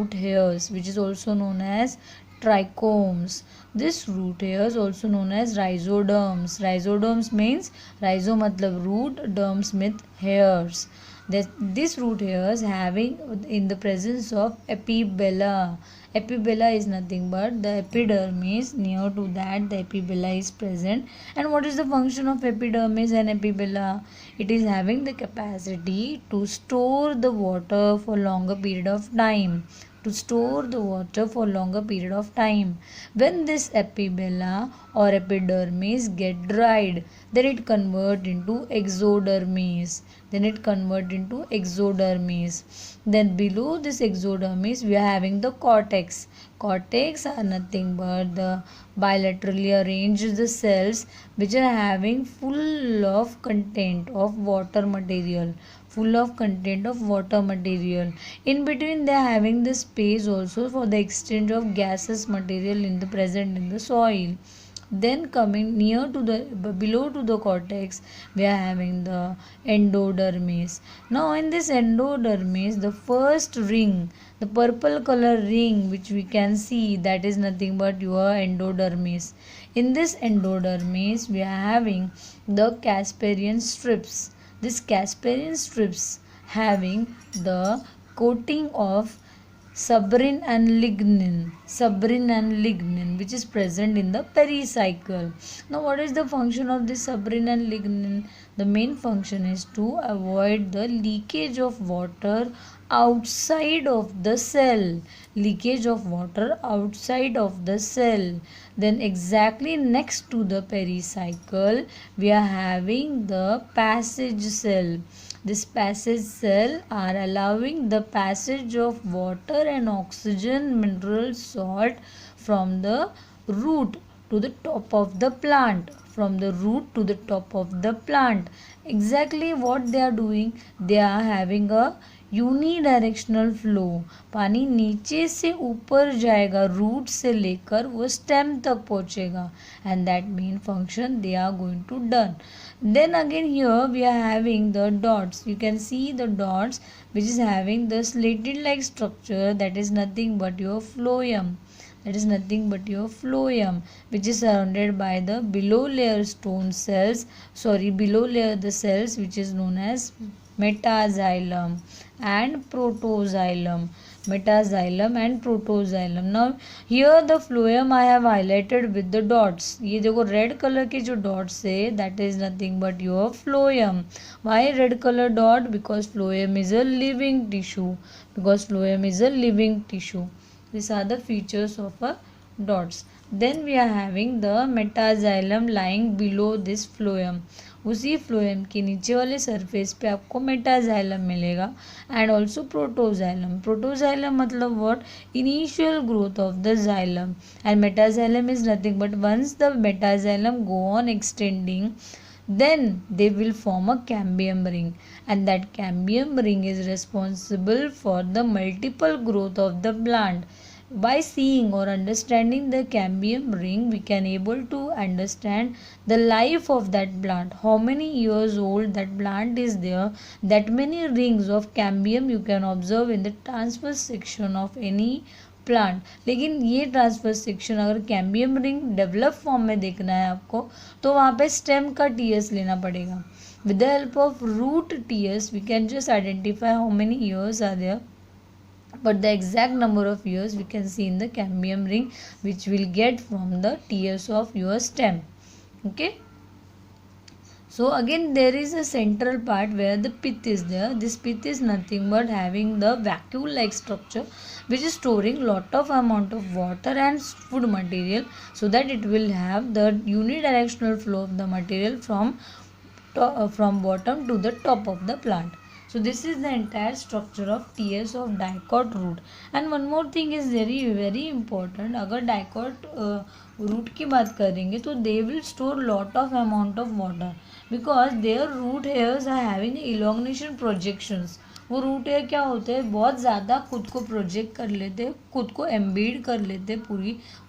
root hairs, which is also known as trichomes. This root hairs also known as rhizoderms. Rhizoderms means rhizo matlab root, derms means hairs. This root hairs having in the presence of epibella. Epibella is nothing but the epidermis. Near to that the epibella is present. And what is the function of epidermis and epibella? It is having the capacity to store the water for longer period of time. To store the water for longer period of time. When this epibella or epidermis get dried, then it convert into exodermis. Then below this exodermis we are having the cortex. Cortex are nothing but the bilaterally arranged cells which are having full of content of water material. In between they are having the space also for the exchange of gaseous material in the present in the soil. Then coming near to the below to the cortex we are having the endodermis. Now in this endodermis the first ring, the purple color ring which we can see, that is nothing but your endodermis. In this endodermis we are having the Casparian strips. This Casparian strips having the coating of suberin and lignin which is present in the pericycle. Now what is the function of this suberin and lignin? The main function is to avoid the leakage of water outside of the cell. Then exactly next to the pericycle we are having the passage cell. This passage cell are allowing the passage of water and oxygen, mineral salt from the root to the top of the plant. Exactly what they are doing? They are having a unidirectional flow. पानी नीचे से ऊपर जाएगा root से लेकर वो stem तक पहुंचेगा. And that main function they are going to done. Then again here we are having the dots. You can see the dots which is having the slated like structure, that is nothing but your phloem. Which is surrounded by the below layer the cells which is known as metaxylem and protoxylem. Now here the phloem I have highlighted with the dots. ये देखो red color के जो dots है, that is nothing but your phloem. Why red color dot? Because phloem is a living tissue. These are the features of a dots. Then we are having the metaxylem lying below this phloem. उसी phloem के नीचे वाले surface पे आपको metaxylem मिलेगा and also protoxylem मतलब what? Initial growth of the xylem. And metaxylem is nothing but once the metaxylem go on extending, then they will form a cambium ring, and that cambium ring is responsible for the multiple growth of the plant. By seeing or understanding the cambium ring, we can able to understand the life of that plant. How many years old that plant is there, that many rings of cambium you can observe in the transverse section of any plant. लेकिन ये transfer section अगर cambium ring develop form में देखना है आपको, तो वहाँ पे स्टेम का टीएस लेना पड़ेगा. With the help of root TS we can just identify how many years are there, but the exact number of years we can see in the cambium ring which will get from the TS of your stem. Okay, so again there is a central part where the pith is there. This pith is nothing but having the vacuole like structure which is storing lot of amount of water and food material, so that it will have the unidirectional flow of the material from bottom to the top of the plant. So this is the entire structure of TS of dicot root. And one more thing is very very important. अगर dicot root की बात करेंगे तो they will store lot of amount of water because their root hairs are having elongation projections. वो root hair क्या होते हैं, बहुत ज़्यादा खुद को प्रोजेक्ट कर लेते हैं, खुद को एम्बीड कर लेते हैं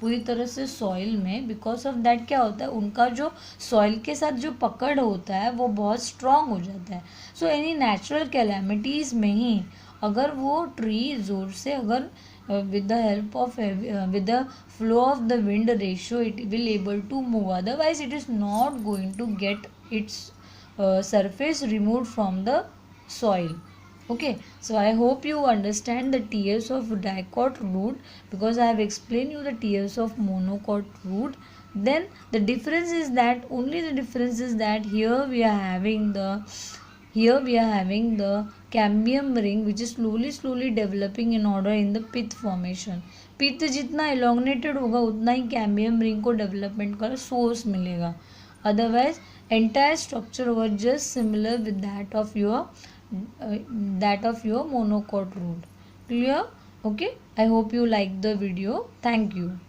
पूरी तरह से सॉइल में. बिकॉज ऑफ दैट क्या होता है, उनका जो सॉइल के साथ जो पकड़ होता है वो बहुत स्ट्रांग हो जाता है. सो एनी नेचुरल कैलेमिटीज़ में ही अगर वो ट्री ज़ोर से अगर with the help of with the flow of the wind ratio it will able to move, otherwise it is not going to get its surface removed from the soil. Okay, so I hope you understand the tiers of dicot root, because I have explained you the tiers of monocot root. Then the difference is that, only the difference is that here we are having the cambium ring which is slowly developing in order in the pith formation. पित्त जितना elongated होगा उतना ही cambium ring को development का source मिलेगा, otherwise entire structure was just similar with that of your monocot root. Clear? Okay, I hope you like the video. Thank you.